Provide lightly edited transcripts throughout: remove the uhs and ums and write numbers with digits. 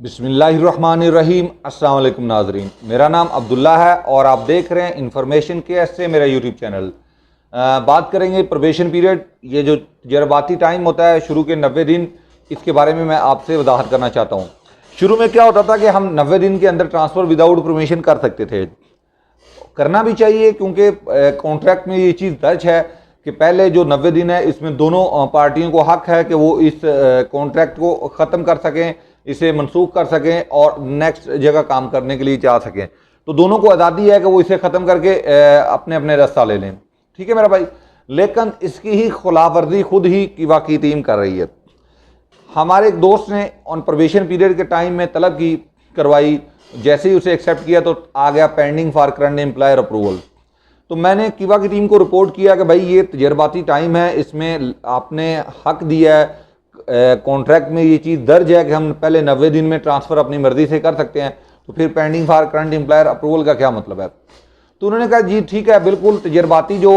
बिस्मिल्लाहिर्रहमानिर्रहीम। अस्सलाम वालेकुम नाजरीन, मेरा नाम अब्दुल्ला है और आप देख रहे हैं इन्फॉर्मेशन के से मेरा यूट्यूब चैनल। बात करेंगे प्रोबेशन पीरियड, ये जो तजर्बाती टाइम होता है शुरू के 90 दिन, इसके बारे में मैं आपसे वजाहत करना चाहता हूँ। शुरू में क्या होता था कि हम 90 दिन के अंदर ट्रांसफ़र विदाउट परमिशन कर सकते थे, करना भी चाहिए क्योंकि कॉन्ट्रैक्ट में ये चीज़ दर्ज है कि पहले जो 90 दिन है इसमें दोनों पार्टियों को हक है कि वो इस कॉन्ट्रैक्ट को ख़त्म कर सकें, इसे मनसूख कर सकें और नेक्स्ट जगह काम करने के लिए जा सकें। तो दोनों को आज़ादी है कि वो इसे ख़त्म करके अपने अपने रास्ता ले लें। ठीक है मेरा भाई, लेकिन इसकी ही खिलाफवर्जी खुद ही की वाकई टीम कर रही है। हमारे एक दोस्त ने ऑन प्रोबेशन पीरियड के टाइम में तलब की करवाई, जैसे ही उसे एक्सेप्ट किया तो आ गया pending for current employer approval. तो मैंने किवा की टीम को रिपोर्ट किया कि भाई ये तजर्बाती टाइम है, इसमें आपने हक दिया है, कॉन्ट्रैक्ट में ये चीज़ दर्ज है कि हम पहले 90 दिन में ट्रांसफ़र अपनी मर्ज़ी से कर सकते हैं, तो फिर pending for current employer approval का क्या मतलब है। तो उन्होंने कहा जी ठीक है, बिल्कुल तजर्बाती जो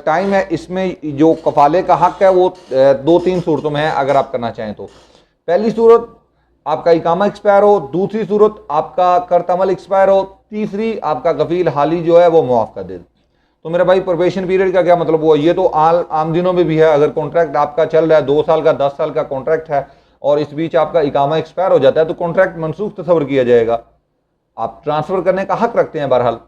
टाइम है इसमें जो कफाले का हक है वो 2-3 सूरतों में है अगर आप करना चाहें तो। पहली सूरत आपका इकामा एक्सपायर हो, दूसरी सूरत आपका कर्त अमल एक्सपायर हो, तीसरी आपका कफील हाली जो है वो मुआफ़ कर दे। तो मेरा भाई प्रोबेशन पीरियड का क्या मतलब हुआ, ये तो आम दिनों में भी है। अगर कॉन्ट्रैक्ट आपका चल रहा है 2 साल का 10 साल का कॉन्ट्रैक्ट है और इस बीच आपका इकामा एक्सपायर हो जाता है तो कॉन्ट्रैक्ट मनसूख तस्वर किया जाएगा, आप ट्रांसफ़र करने का हक रखते हैं बहरहाल।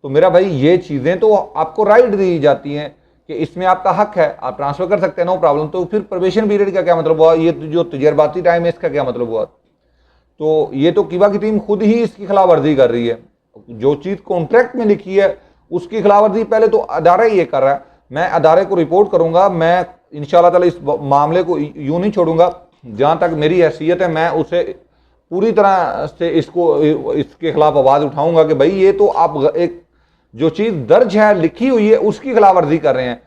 तो मेरा भाई ये चीज़ें तो आपको राइट दी जाती हैं कि इसमें आपका हक है, आप ट्रांसफ़र कर सकते हैं, नो प्रॉब्लम। तो फिर प्रोबेशन पीरियड का क्या मतलब हुआ, ये जो तजर्बाती टाइम है इसका क्या मतलब हुआ। तो ये तो किवा की टीम खुद ही इसकी खिलाफ वर्जी कर रही है। जो चीज़ कॉन्ट्रैक्ट में लिखी है उसकी खिलाफ वर्जी पहले तो अदारा ही ये कर रहा है। मैं अदारे को रिपोर्ट करूंगा, मैं इंशाल्लाह ताला इस मामले को यूं नहीं छोड़ूंगा, जहां तक मेरी हैसियत है मैं उसे पूरी तरह से इसके खिलाफ आवाज़ उठाऊंगा कि भाई ये तो आप एक जो चीज़ दर्ज है लिखी हुई है उसकी खिलाफ वर्जी कर रहे हैं।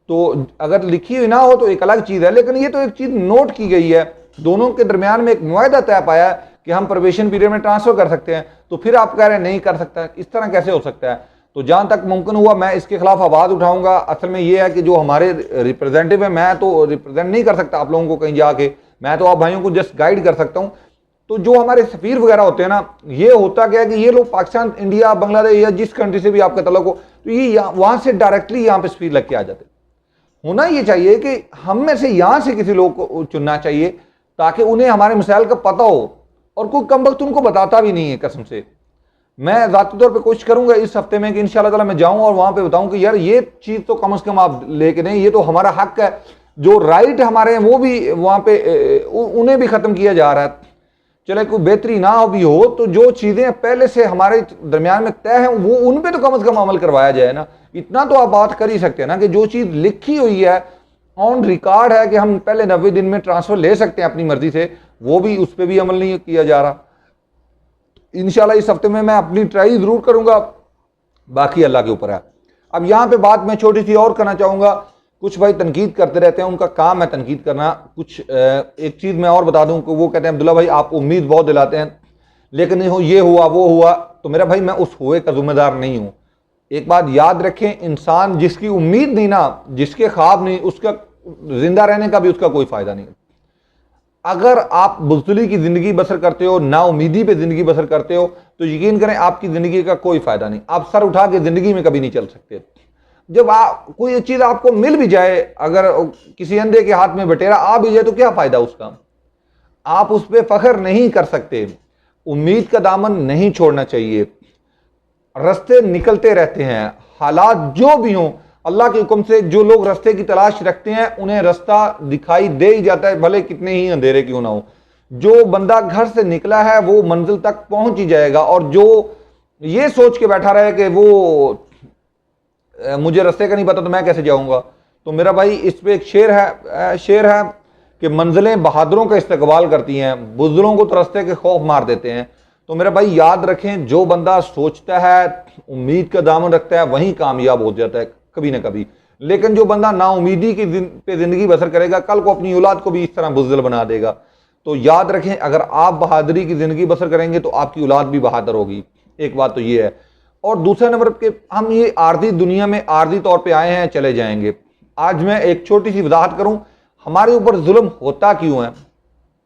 तो अगर लिखी हुई ना हो तो एक अलग चीज़ है, लेकिन ये तो एक चीज़ नोट की गई है, दोनों के दरमियान में एक मुआहदा तय पाया है कि हम प्रोबेशन पीरियड में ट्रांसफ़र कर सकते हैं, तो फिर आप कह रहे हैं नहीं कर सकता, इस तरह कैसे हो सकता है। तो जहां तक मुमकिन हुआ मैं इसके खिलाफ आवाज़ उठाऊंगा। असल में ये है कि जो हमारे रिप्रेजेंटेटिव है, मैं तो रिप्रेजेंट नहीं कर सकता आप लोगों को कहीं जाके, मैं तो आप भाइयों को जस्ट गाइड कर सकता हूँ। तो जो हमारे सफ़ीर वगैरह होते हैं ना, ये होता क्या है कि ये लोग पाकिस्तान, इंडिया, बांग्लादेश या जिस कंट्री से भी आपका तल्लुक हो तो ये वहाँ से डायरेक्टली यहाँ पे सफ़ीर लग के आ जाते। होना ये चाहिए कि हम में से यहाँ से किसी लोग को चुनना चाहिए ताकि उन्हें हमारे मसाइल का पता हो, और कोई कम वक्त उनको बताता भी नहीं है। कसम से मैं ज़ाती तौर पे कोशिश करूंगा इस हफ्ते में कि इंशाल्लाह ताला मैं जाऊं और वहां पे बताऊं कि यार ये चीज़ तो कम से कम आप लेके नहीं, ये तो हमारा हक है, जो राइट हमारे हैं वो भी वहां पे उन्हें भी ख़त्म किया जा रहा है। चले कोई बेहतरी ना हो भी हो तो जो चीज़ें पहले से हमारे दरमियान में तय हैं वो उन पर तो कम से कम अमल करवाया जाए ना। इतना तो आप बात कर ही सकते हैं ना कि जो चीज़ लिखी हुई है, ऑन रिकॉर्ड है कि हम पहले 90 दिन में ट्रांसफ़र ले सकते हैं अपनी मर्जी से, वो भी उस पर भी अमल नहीं किया जा रहा। इंशाल्लाह इस हफ्ते में मैं अपनी ट्राई ज़रूर करूंगा, बाकी अल्लाह के ऊपर है। अब यहाँ पे बात मैं छोटी सी और करना चाहूँगा। कुछ भाई तनकीद करते रहते हैं, उनका काम है तनकीद करना। कुछ एक चीज़ मैं और बता दूँ कि वो कहते हैं अब्दुल्ला भाई आप उम्मीद बहुत दिलाते हैं, लेकिन ये हुआ वो हुआ। तो मेरा भाई मैं उस हुए का जिम्मेदार नहीं हूँ। एक बात याद रखें, इंसान जिसकी उम्मीद नहीं ना, जिसके ख्वाब नहीं, उसका जिंदा रहने का भी उसका कोई फ़ायदा नहीं। अगर आप बुज़दिली की ज़िंदगी बसर करते हो, नाउमीदी पे ज़िंदगी बसर करते हो, तो यकीन करें आपकी ज़िंदगी का कोई फ़ायदा नहीं। आप सर उठा के ज़िंदगी में कभी नहीं चल सकते। जब कोई चीज़ आपको मिल भी जाए, अगर किसी अंधे के हाथ में बटेरा आ भी जाए तो क्या फ़ायदा उसका, आप उस पर फ़ख्र नहीं कर सकते। उम्मीद का दामन नहीं छोड़ना चाहिए। रास्ते निकलते रहते हैं, हालात जो भी हों, अल्लाह के हुक्म से जो लोग रास्ते की तलाश रखते हैं उन्हें रास्ता दिखाई दे ही जाता है, भले कितने ही अंधेरे क्यों ना हो। जो बंदा घर से निकला है वो मंजिल तक पहुंच ही जाएगा, और जो ये सोच के बैठा रहे कि वो मुझे रास्ते का नहीं पता तो मैं कैसे जाऊंगा, तो मेरा भाई इस पे एक शेर है कि मंजिलें बहादुरों का इस्तकबाल करती हैं, बुज़दिलों को तो रास्ते के खौफ मार देते हैं। तो मेरा भाई याद रखें, जो बंदा सोचता है, उम्मीद का दामन रखता है, वहीं कामयाब हो जाता है कभी ना कभी। लेकिन जो बंदा नाउमीदी की पे ज़िंदगी बसर करेगा, कल को अपनी औलाद को भी इस तरह बुज़दिल बना देगा। तो याद रखें, अगर आप बहादुरी की ज़िंदगी बसर करेंगे तो आपकी औलाद भी बहादुर होगी। एक बात तो ये है। और दूसरा नंबर के, हम ये आर्जी दुनिया में आर्जी तौर पर आए हैं, चले जाएंगे। आज मैं एक छोटी सी वजाहत करूँ, हमारे ऊपर जुल्म होता क्यों है।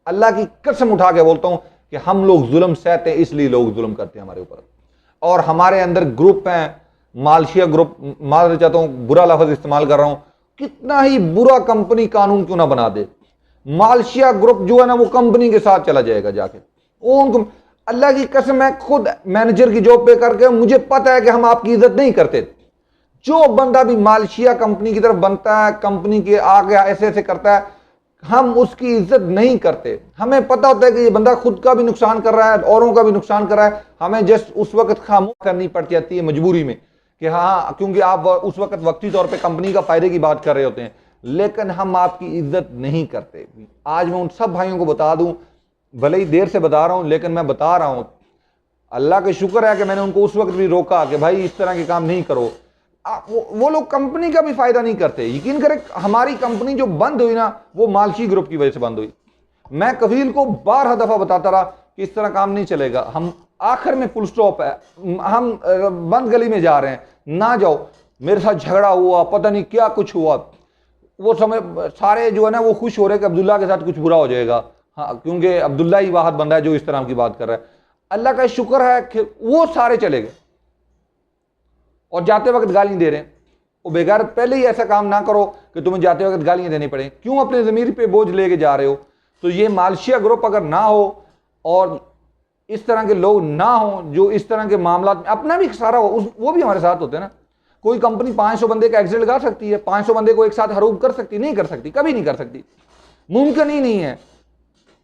अल्लाह की कसम उठा के बोलता हूँ, कि हम लोग जुल्म सहते हैं, इसलिए लोग जुल्म करते हैं हमारे ऊपर। और हमारे अंदर ग्रुप हैं, मालशिया ग्रुप, मालूम चाहता हूं बुरा लफ्ज इस्तेमाल कर रहा हूं, कितना ही बुरा कंपनी कानून क्यों ना बना दे, मालशिया ग्रुप जो है ना वो कंपनी के साथ चला जाएगा जाके। वो उनको, अल्लाह की कसम, मैं खुद मैनेजर की जॉब पे करके मुझे पता है कि हम आपकी इज्जत नहीं करते। जो बंदा भी मालशिया कंपनी की तरफ बनता है, कंपनी के आगे ऐसे ऐसे करता है, हम उसकी इज्जत नहीं करते। हमें पता होता है कि ये बंदा खुद का भी नुकसान कर रहा है, औरों का भी नुकसान कर रहा है। हमें जस्ट उस वक्त खामोश करनी पड़ जाती है मजबूरी में कि हाँ, क्योंकि आप उस वक्त वक्ती तौर पे कंपनी का फायदे की बात कर रहे होते हैं, लेकिन हम आपकी इज्जत नहीं करते। आज मैं उन सब भाइयों को बता दूं, भले ही देर से बता रहा हूं, लेकिन मैं बता रहा हूं, अल्लाह का शुक्र है कि मैंने उनको उस वक्त भी रोका कि भाई इस तरह के काम नहीं करो। वो लोग कंपनी का भी फायदा नहीं करते। यकीन करें, हमारी कंपनी जो बंद हुई ना, वो मालशी ग्रुप की वजह से बंद हुई। मैं कफील को 12 दफा बताता रहा कि इस तरह काम नहीं चलेगा, हम आखिर में फुल स्टॉप है, हम बंद गली में जा रहे हैं, ना जाओ। मेरे साथ झगड़ा हुआ, पता नहीं क्या कुछ हुआ। वो समय सारे जो है ना वो खुश हो रहे कि अब्दुल्ला के साथ कुछ बुरा हो जाएगा, हाँ, क्योंकि अब्दुल्ला ही वाहद बंदा है जो इस तरह की बात कर रहा है। अल्लाह का शुक्र है कि वो सारे चले गए और जाते वक्त गालियां दे रहे हैं। वो बेकार, पहले ही ऐसा काम ना करो कि तुम्हें जाते वक्त गालियां देनी पड़े। क्यों अपने ज़मीर पे बोझ लेके जा रहे हो? तो ये मालशिया ग्रुप अगर ना हो और इस तरह के लोग ना हो जो इस तरह के मामला में अपना भी सारा हो, वो भी हमारे साथ होते हैं ना। कोई कंपनी 500 बंदे का एग्जिट लगा सकती है, 500 बंदे को एक साथ हरूब कर सकती? नहीं कर सकती, कभी नहीं कर सकती, मुमकिन ही नहीं है।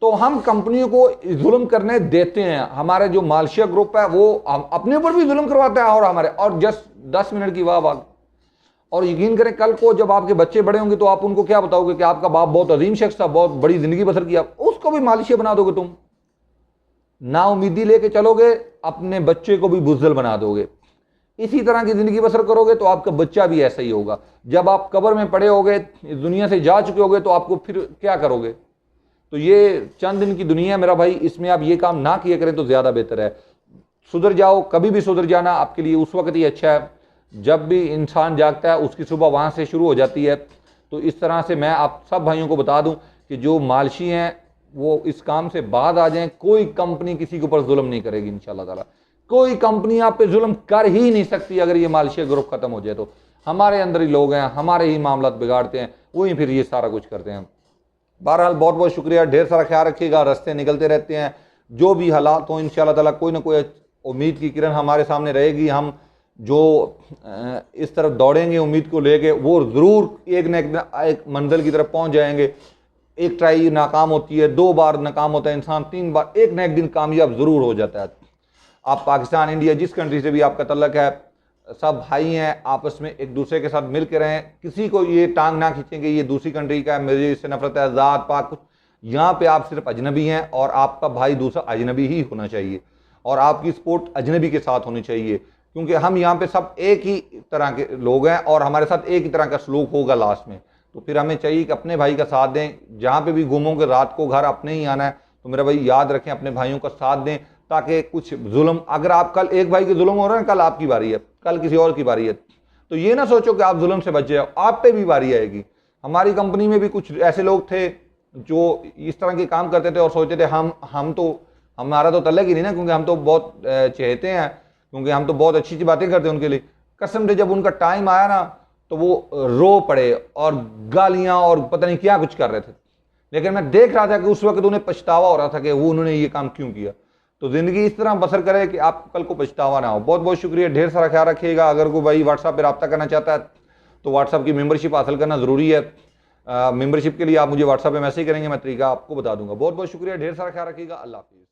तो हम कंपनियों को जुल्म करने देते हैं। हमारे जो मालशिया ग्रुप है वो अपने ऊपर भी जुल्म करवाता है और हमारे, और जस्ट 10 मिनट की वाह। और यकीन करें, कल को जब आपके बच्चे बड़े होंगे तो आप उनको क्या बताओगे कि आपका बाप बहुत अजीम शख्स था, बहुत बड़ी जिंदगी बसर किया, उसको भी मालशिया बना दोगे तुम। ना उम्मीदी लेके चलोगे, अपने बच्चे को भी बुज़दिल बना दोगे। इसी तरह की जिंदगी बसर करोगे तो आपका बच्चा भी ऐसा ही होगा। जब आप कब्र में पड़े होगे, इस दुनिया से जा चुके होगे, तो आपको फिर क्या करोगे? तो ये चंद दिन की दुनिया मेरा भाई, इसमें आप ये काम ना किया करें तो ज़्यादा बेहतर है। सुधर जाओ, कभी भी सुधर जाना आपके लिए उस वक्त ही अच्छा है जब भी इंसान जागता है, उसकी सुबह वहाँ से शुरू हो जाती है। तो इस तरह से मैं आप सब भाइयों को बता दूं कि जो मालशी हैं वो इस काम से बाद आ जाएं। कोई कंपनी किसी के ऊपर जुल्म नहीं करेगी इंशाल्लाह ताला। कोई कंपनी आप पे जुल्म कर ही नहीं सकती अगर ये मालशिया ग्रुप खत्म हो जाए तो। हमारे अंदर ही लोग हैं, हमारे ही मामला बिगाड़ते हैं, वही फिर ये सारा कुछ करते हैं। बहरहाल बहुत बहुत शुक्रिया, ढेर सारा ख्याल रखिएगा। रास्ते निकलते रहते हैं, जो भी हालात हो इंशाल्लाह ताला कोई ना कोई उम्मीद की किरण हमारे सामने रहेगी। हम जो इस तरफ दौड़ेंगे उम्मीद को लेके, वो ज़रूर एक न एक मंजिल की तरफ पहुंच जाएंगे। एक ट्राई नाकाम होती है, 2 बार नाकाम होता है इंसान, 3 बार, एक न एक दिन कामयाब ज़रूर हो जाता है। आप पाकिस्तान, इंडिया, जिस कंट्री से भी आपका तल्लक है, सब भाई हैं, आपस में एक दूसरे के साथ मिल के रहें। किसी को ये टांग ना खींचेंगे ये दूसरी कंट्री का है, मेरे इससे नफरत है, ज़ात पाक कुछ। यहाँ पे आप सिर्फ अजनबी हैं और आपका भाई दूसरा अजनबी ही होना चाहिए, और आपकी सपोर्ट अजनबी के साथ होनी चाहिए, क्योंकि हम यहाँ पे सब एक ही तरह के लोग हैं और हमारे साथ एक ही तरह का सलूक होगा लास्ट में। तो फिर हमें चाहिए कि अपने भाई का साथ दें। जहाँ पे भी घूमोगे रात को घर अपने ही आना है, तो मेरा भाई याद रखें अपने भाइयों का साथ दें, ताकि कुछ जुल्म, अगर आप कल एक भाई के जुल्म हो रहे हैं, कल आपकी बारी है, कल किसी और की बारी है, तो ये ना सोचो कि आप जुल्म से बच जाओ, आप पे भी बारी आएगी। हमारी कंपनी में भी कुछ ऐसे लोग थे जो इस तरह के काम करते थे और सोचते थे हम तो, हमारा तो तल्लक ही नहीं ना, क्योंकि हम तो बहुत चहेते हैं, क्योंकि हम तो बहुत अच्छी अच्छी बातें करते हैं उनके लिए। कसम से जब उनका टाइम आया ना तो वो रो पड़े और गालियां और पता नहीं क्या कुछ कर रहे थे। लेकिन मैं देख रहा था कि उस वक्त उन्हें पछतावा हो रहा था कि वो उन्होंने ये काम क्यों किया। तो ज़िंदगी इस तरह बसर करे कि आप कल को पछतावा ना हो। बहुत बहुत शुक्रिया, ढेर सारा ख्याल रखिएगा। अगर कोई भाई व्हाट्सएप पर रब्ता करना चाहता है तो व्हाट्सएप की मेंबरशिप हासिल करना ज़रूरी है। मेंबरशिप के लिए आप मुझे व्हाट्सएप पे मैसेज करेंगे, मैं तरीका आपको बता दूंगा। बहुत बहुत शुक्रिया, ढेर सारा ख्याल रखिएगा। अल्लाह हाफिज़।